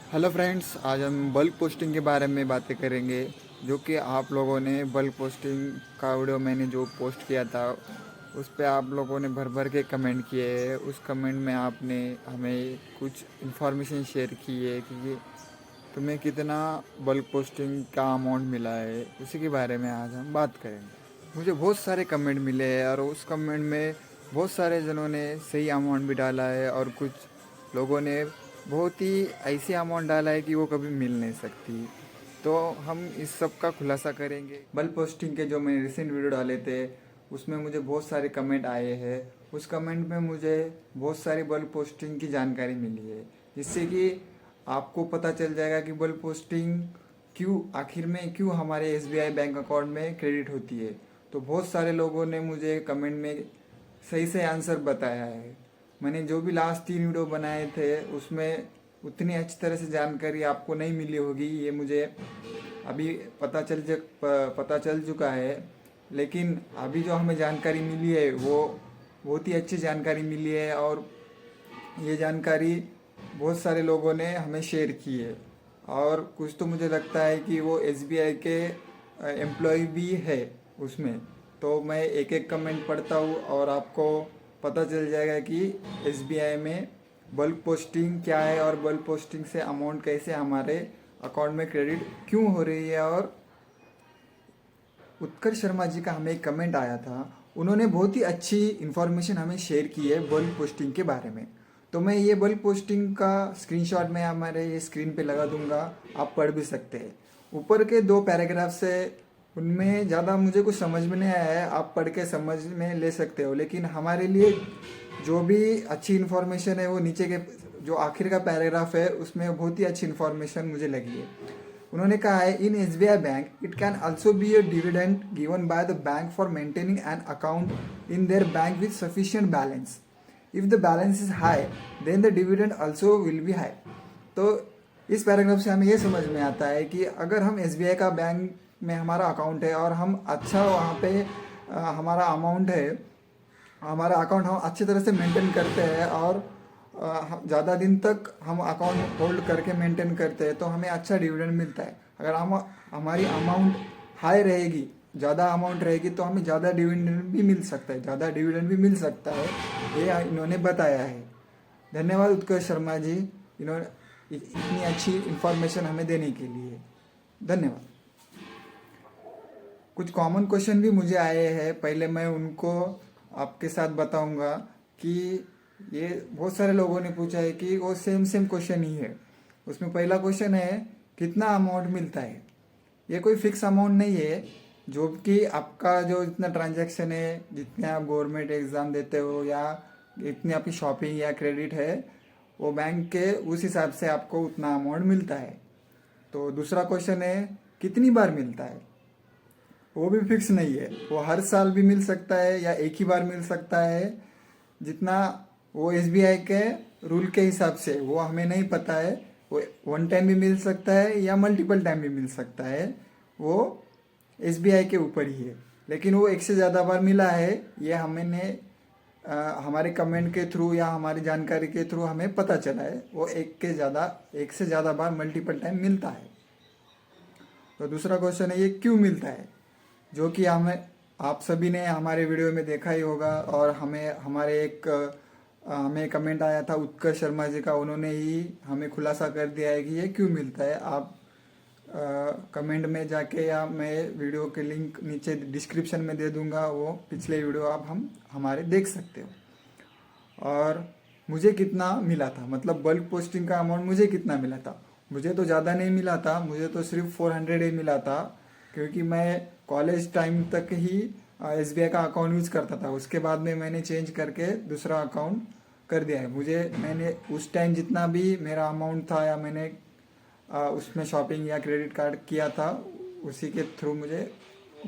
Hello friends, आज हम bulk posting के बारे में बातें करेंगे। जो कि आप लोगों ने बल्क पोस्टिंग का वीडियो मैंने जो पोस्ट किया था, उस पे आप लोगों ने भर भर के कमेंट किए हैं। उस कमेंट में आपने हमें कुछ इन्फॉर्मेशन शेयर की है कि तुम्हें कितना बल्क पोस्टिंग का अमाउंट मिला है, उसी के बारे में आज हम बात करेंगे। मुझे बहुत सारे कमेंट मिले हैं और उस कमेंट में बहुत सारे जनों ने सही अमाउंट भी डाला है और कुछ लोगों ने बहुत ही ऐसी अमाउंट डाला है कि वो कभी मिल नहीं सकती। तो हम इस सब का खुलासा करेंगे। बल्क पोस्टिंग के जो मैंने रिसेंट वीडियो डाले थे, उसमें मुझे बहुत सारे कमेंट आए हैं। उस कमेंट में मुझे बहुत सारी बल्क पोस्टिंग की जानकारी मिली है, जिससे कि आपको पता चल जाएगा कि बल्क पोस्टिंग क्यों, आखिर में क्यों हमारे एसबीआई बैंक अकाउंट में क्रेडिट होती है। तो बहुत सारे लोगों ने मुझे कमेंट में सही से आंसर बताया है। मैंने जो भी लास्ट 3 वीडियो बनाए थे, उसमें उतनी अच्छी तरह से जानकारी आपको नहीं मिली होगी, ये मुझे अभी पता चल चुका है। लेकिन अभी जो हमें जानकारी मिली है वो बहुत ही अच्छी जानकारी मिली है, और ये जानकारी बहुत सारे लोगों ने हमें शेयर की है। और कुछ तो मुझे लगता है कि वो एसबीआई के एम्प्लॉय भी है उसमें। तो मैं एक एक कमेंट पढ़ता हूँ और आपको पता चल जाएगा कि एसबीआई में बल्क पोस्टिंग क्या है और बल्क पोस्टिंग से अमाउंट कैसे हमारे अकाउंट में क्रेडिट क्यों हो रही है। और उत्कर्ष शर्मा जी का हमें एक कमेंट आया था, उन्होंने बहुत ही अच्छी इन्फॉर्मेशन हमें शेयर की है बल्क पोस्टिंग के बारे में। तो मैं ये बल्क पोस्टिंग का स्क्रीनशॉट मैं हमारे ये स्क्रीन पे लगा दूंगा, आप पढ़ भी सकते हैं। ऊपर के 2 पैराग्राफ से उनमें ज़्यादा मुझे कुछ समझ में नहीं आया है, आप पढ़ के समझ में ले सकते हो। लेकिन हमारे लिए जो भी अच्छी इन्फॉर्मेशन है वो नीचे के जो आखिर का पैराग्राफ है, उसमें बहुत ही अच्छी इन्फॉर्मेशन मुझे लगी है। उन्होंने कहा है, in SBI bank it can also be a dividend given by the bank for maintaining an account in their bank with sufficient balance. If the balance is high then the dividend also will be high. तो इस paragraph से हमें यह समझ में आता है कि अगर हम एसबीआई का बैंक में हमारा अकाउंट है और हम अच्छा वहाँ पे हमारा अमाउंट है, हमारा अकाउंट हम अच्छी तरह से मेंटेन करते हैं और ज़्यादा दिन तक हम अकाउंट होल्ड करके मेंटेन करते हैं, तो हमें अच्छा डिविडेंड मिलता है। अगर हम हमारी अमाउंट हाई रहेगी, ज़्यादा अमाउंट रहेगी, तो हमें ज़्यादा डिविडेंड भी मिल सकता है, ज़्यादा डिविडेंड भी मिल सकता है, ये इन्होंने बताया है। धन्यवाद उत्कर्ष शर्मा जी, इन्होंने इतनी अच्छी इन्फॉर्मेशन हमें देने के लिए धन्यवाद। कुछ कॉमन क्वेश्चन भी मुझे आए हैं, पहले मैं उनको आपके साथ बताऊंगा। कि ये बहुत सारे लोगों ने पूछा है कि वो सेम सेम क्वेश्चन ही है। उसमें पहला क्वेश्चन है, कितना अमाउंट मिलता है। ये कोई फिक्स अमाउंट नहीं है, जो कि आपका जो इतना ट्रांजैक्शन है, जितने आप गवर्नमेंट एग्ज़ाम देते हो या इतनी आपकी शॉपिंग या क्रेडिट है, वो बैंक के उस हिसाब से आपको उतना अमाउंट मिलता है। तो दूसरा क्वेश्चन है, कितनी बार मिलता है। वो भी फिक्स नहीं है, वो हर साल भी मिल सकता है या एक ही बार मिल सकता है, जितना वो एसबीआई के रूल के हिसाब से, वो हमें नहीं पता है। वो 1 टाइम भी मिल सकता है या मल्टीपल टाइम भी मिल सकता है, वो एसबीआई के ऊपर ही है। लेकिन वो एक से ज़्यादा बार मिला है, ये हमने हमारे कमेंट के थ्रू या हमारी जानकारी के थ्रू हमें पता चला है। वो एक से ज़्यादा बार मल्टीपल टाइम मिलता है। तो दूसरा क्वेश्चन है, ये क्यों मिलता है, जो कि हमें आप सभी ने हमारे वीडियो में देखा ही होगा। और हमें कमेंट आया था उत्कर्ष शर्मा जी का, उन्होंने ही हमें खुलासा कर दिया है कि ये क्यों मिलता है। आप कमेंट में जाके, या मैं वीडियो के लिंक नीचे डिस्क्रिप्शन में दे दूंगा, वो पिछले वीडियो आप हमारे देख सकते हो। और मुझे कितना मिला था, मतलब बल्क पोस्टिंग का अमाउंट मुझे कितना मिला था। मुझे तो ज़्यादा नहीं मिला था, मुझे तो सिर्फ 400 ही मिला था, क्योंकि मैं कॉलेज टाइम तक ही एसबीआई का अकाउंट यूज़ करता था। उसके बाद में मैंने चेंज करके दूसरा अकाउंट कर दिया है। मैंने उस टाइम जितना भी मेरा अमाउंट था, या मैंने उसमें शॉपिंग या क्रेडिट कार्ड किया था, उसी के थ्रू मुझे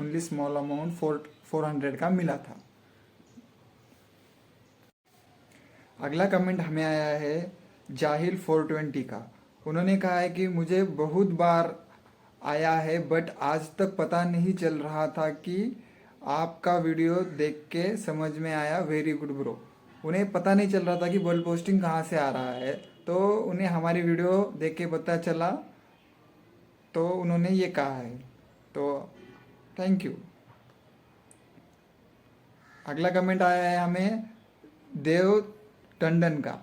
ओनली स्मॉल अमाउंट 400 का मिला था। अगला कमेंट हमें आया है जाहिल 420 का। उन्होंने कहा है कि मुझे बहुत बार आया है, बट आज तक पता नहीं चल रहा था कि आपका वीडियो देख के समझ में आया, वेरी गुड ब्रो। उन्हें पता नहीं चल रहा था कि बल्क पोस्टिंग कहाँ से आ रहा है। तो तो उन्हें हमारी वीडियो देख के पता चला, तो उन्होंने ये कहा है। तो थैंक यू। अगला कमेंट आया है हमें देव टंडन का।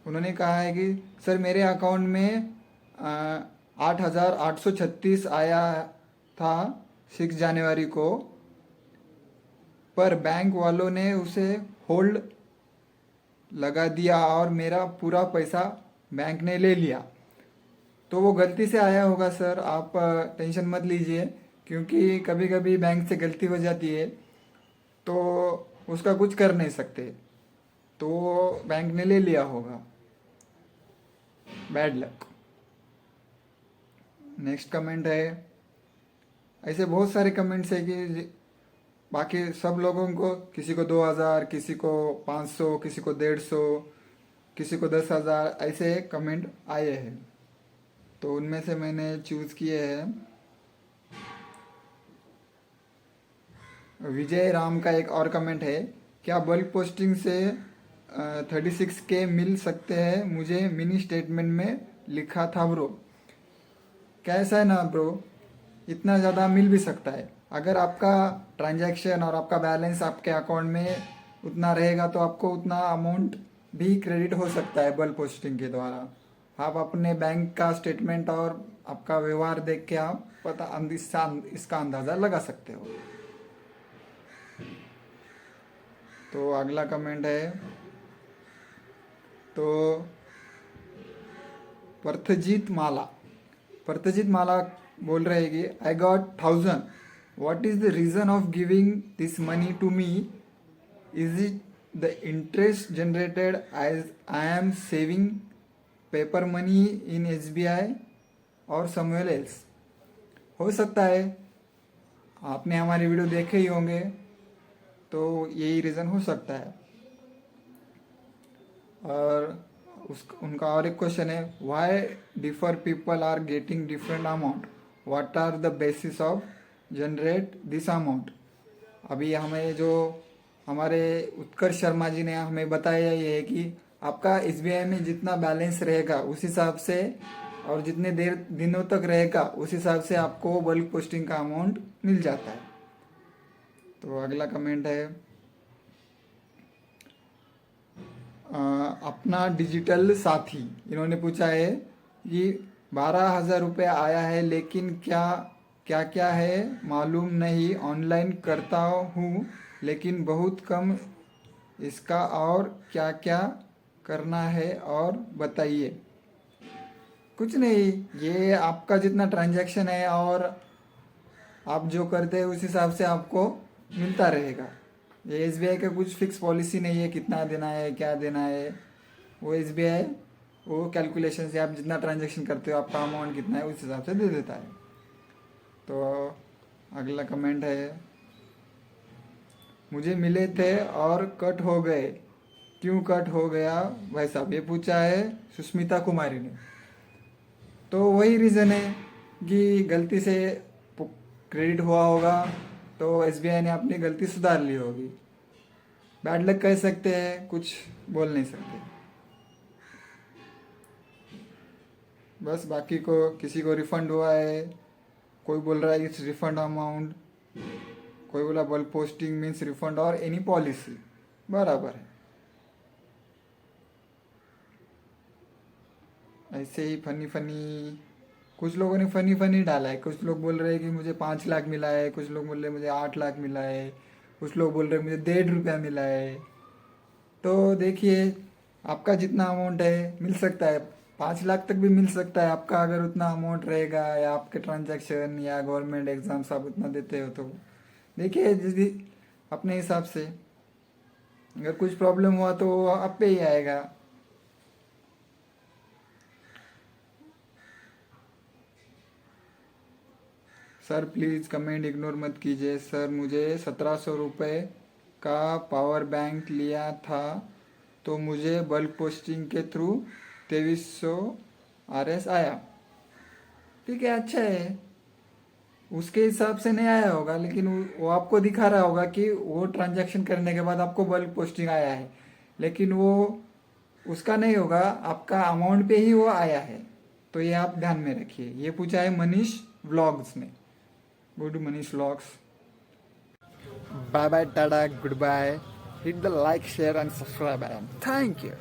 उन्होंने कहा है कि सर मेरे अकाउंट में 8,836 आया था 6 जनवरी को, पर बैंक वालों ने उसे होल्ड लगा दिया और मेरा पूरा पैसा बैंक ने ले लिया। तो वो गलती से आया होगा सर, आप टेंशन मत लीजिए, क्योंकि कभी कभी बैंक से गलती हो जाती है तो उसका कुछ कर नहीं सकते, तो बैंक ने ले लिया होगा। Bad luck. नेक्स्ट कमेंट है, ऐसे बहुत सारे कमेंट्स है कि बाकी सब लोगों को, किसी को 2,000, किसी को 500, किसी को 150, किसी को 10,000 ऐसे कमेंट आए हैं। तो उनमें से मैंने चूज़ किए हैं। विजय राम का एक और कमेंट है, क्या बल्क पोस्टिंग से 36K मिल सकते हैं? मुझे मिनी स्टेटमेंट में लिखा था ब्रो। कैसा है ना ब्रो, इतना ज़्यादा मिल भी सकता है। अगर आपका ट्रांजैक्शन और आपका बैलेंस आपके अकाउंट में उतना रहेगा तो आपको उतना अमाउंट भी क्रेडिट हो सकता है बल्क पोस्टिंग के द्वारा। आप अपने बैंक का स्टेटमेंट और आपका व्यवहार देख के आप इसका अंदाज़ा लगा सकते हो। तो अगला कमेंट है, तो परथजीत माला बोल रहे हैं कि I got 1,000, what is the reason of giving this money to me? Is it the interest generated as I am saving paper money in SBI और समवेयर एल्स? हो सकता है, आपने हमारी वीडियो देखे ही होंगे, तो यही रीज़न हो सकता है। और उनका और एक क्वेश्चन है, why differ people are getting different amount, what are the basis of generate this amount? अभी हमें जो हमारे उत्कर्ष शर्मा जी ने हमें बताया ये है कि आपका SBI में जितना बैलेंस रहेगा उस हिसाब से, और जितने देर दिनों तक रहेगा उस हिसाब से आपको बल्क पोस्टिंग का अमाउंट मिल जाता है। तो अगला कमेंट है, अपना डिजिटल साथी, इन्होंने पूछा है कि 12,000 रुपये आया है, लेकिन क्या क्या क्या है मालूम नहीं, ऑनलाइन करता हूँ लेकिन बहुत कम, इसका और क्या क्या करना है और बताइए। कुछ नहीं, ये आपका जितना ट्रांजैक्शन है और आप जो करते हैं उस हिसाब से आपको मिलता रहेगा। ये SBI का कुछ फिक्स पॉलिसी नहीं है कितना देना है क्या देना है। वो SBI वो कैलकुलेशन से आप जितना ट्रांजैक्शन करते हो आपका अमाउंट कितना है उस हिसाब से दे देता है। तो अगला कमेंट है, मुझे मिले थे और कट हो गए, क्यों कट हो गया भाई साहब? ये पूछा है सुष्मिता कुमारी ने। तो वही रीज़न है कि गलती से क्रेडिट हुआ होगा, तो SBI ने अपनी गलती सुधार ली होगी। बैड लक कह सकते हैं, कुछ बोल नहीं सकते। बस बाकी को किसी को रिफंड हुआ है, कोई बोल रहा है इट्स रिफंड अमाउंट, कोई बोला बल्क पोस्टिंग मीन्स रिफंड और एनी पॉलिसी, बराबर है। ऐसे ही फनी फनी कुछ लोगों ने फनी फनी डाला है। कुछ लोग बोल रहे हैं कि मुझे 5 लाख मिला है, कुछ लोग बोल रहे हैं मुझे 8 लाख मिला है, कुछ लोग बोल रहे हैं मुझे 1,500 मिला है। तो देखिए, आपका जितना अमाउंट है मिल सकता है, 5 लाख तक भी मिल सकता है आपका, अगर उतना अमाउंट रहेगा या आपके ट्रांजैक्शन या गवर्नमेंट एग्जाम्स आप उतना देते हो। तो देखिए जिस अपने हिसाब से, अगर कुछ प्रॉब्लम हुआ तो वो आप पे ही आएगा। सर प्लीज़ कमेंट इग्नोर मत कीजिए सर, मुझे 1,700 रुपये का पावर बैंक लिया था, तो मुझे बल्क पोस्टिंग के थ्रू 2,300 RS आया। ठीक है, अच्छा है, उसके हिसाब से नहीं आया होगा, लेकिन वो आपको दिखा रहा होगा कि वो ट्रांजैक्शन करने के बाद आपको बल्क पोस्टिंग आया है। लेकिन वो उसका नहीं होगा, आपका अमाउंट पे ही वो आया है। तो ये आप ध्यान में रखिए। ये पूछा है मनीष व्लॉग्स ने। Go to Manish vlogs. Bye bye, tata, good bye. Hit the like, share and subscribe and thank you.